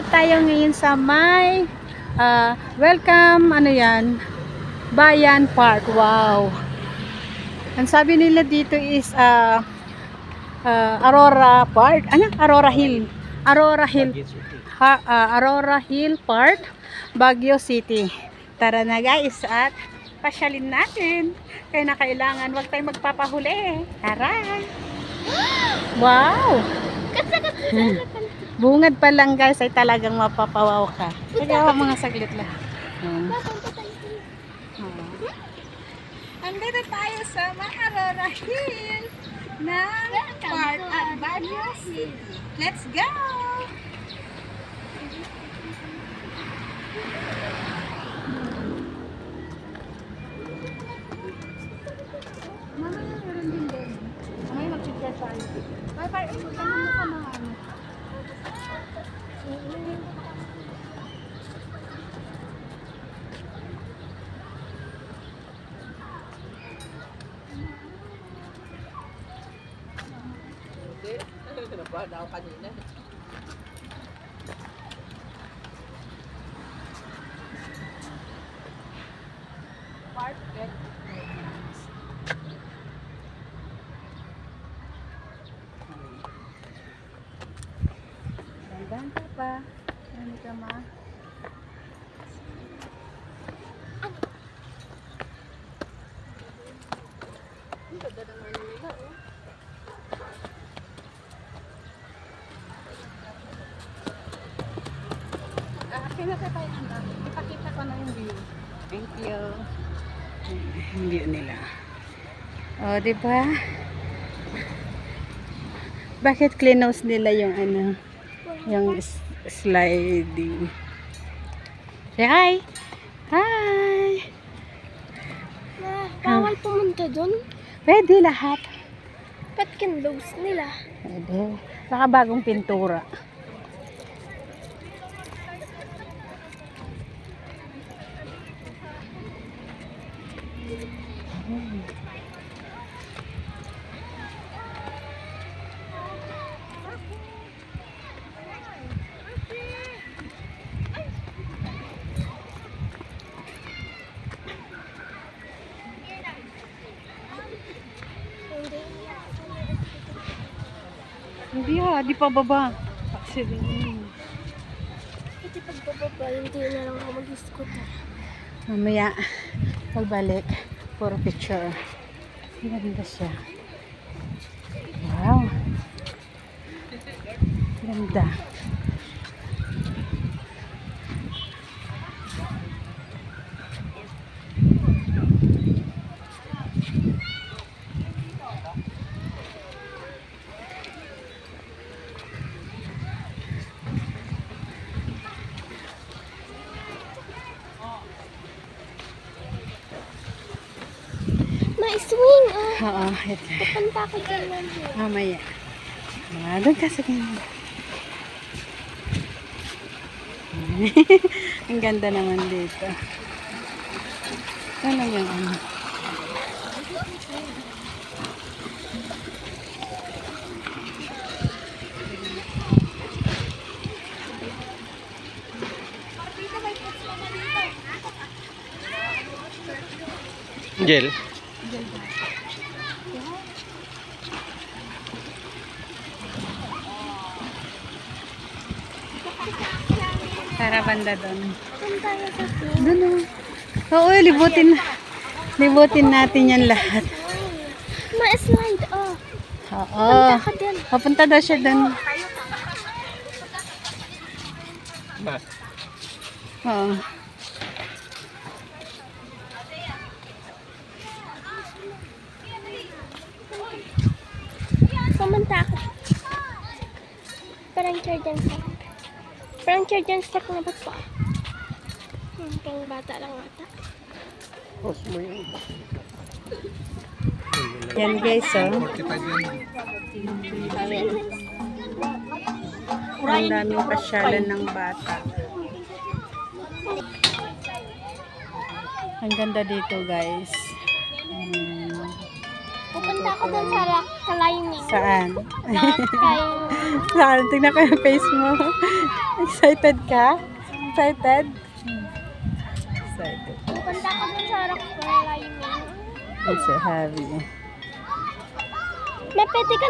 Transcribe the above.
Nandito tayo ngayon sa may welcome, ano yan, Bayan Park. Wow. Ang sabi nila dito is Aurora Park. Ano? Aurora Hill. Aurora Hill. Aurora Hill Park, Baguio City. Tara na guys at pasyalin natin. Kaya na kailangan wag tayong magpapahuli. Tara. Wow. Bungad pa lang guys ay talagang mapapawaw ka. Kaya mga saglit lang. Andito tayo sa Aurora Hill ng Park at Baguio City. Let's go! Mamaya meron din din. Mamaya mag-check tayo. Bye-bye. Punta mo sa mga ano. Daw kanina. Perfect. Dandan ka pa. Ano ka ma? Ang ganda ng ano nila, oh. Pinakita tayo ang dami. Ipakita ko na yung view. Thank you. Yung view nila. O, diba? Bakit cleanhouse nila yung ano? Yung sliding. Say hi! Hi! Bawal pumunta dun. Pwede lahat. Ba't kinlose nila? Pwede. Baka bagong pintura. Hindi di pa baba. Actually. Kasi pagbababa, hindi na lang ako mag-scooter. Mamaya, pagbalik, puro picture. Ganda siya. Wow. Ganda. May swing, oh. Oo, ito. Pupunta ka dyan lang. Mamaya. Doon ka sa ganda. Ang ganda naman dito. Ano yung ano? Gel. Tara banda doon. Punta tayo sa swing. Doon o. Oo, libutin natin yan lahat. May slide, oh. Oo. Punta ka dyan. Papunta daw siya doon. Ba? Oo. Pumunta ka. Parang children set. Parang children set na ba pa? Pang bata lang ata. Post mo yun. Yan guys, oh. 45 yun. Ang daming pasyalan ng bata. Ang ganda dito guys. Pupunta ako dun sa rock climbing. Saan? Rock climbing. Saan? Tingnan ko yung face mo. Excited ka? Excited? Excited. Pupunta ako dun sa rock climbing. It's so heavy. Na pwede ka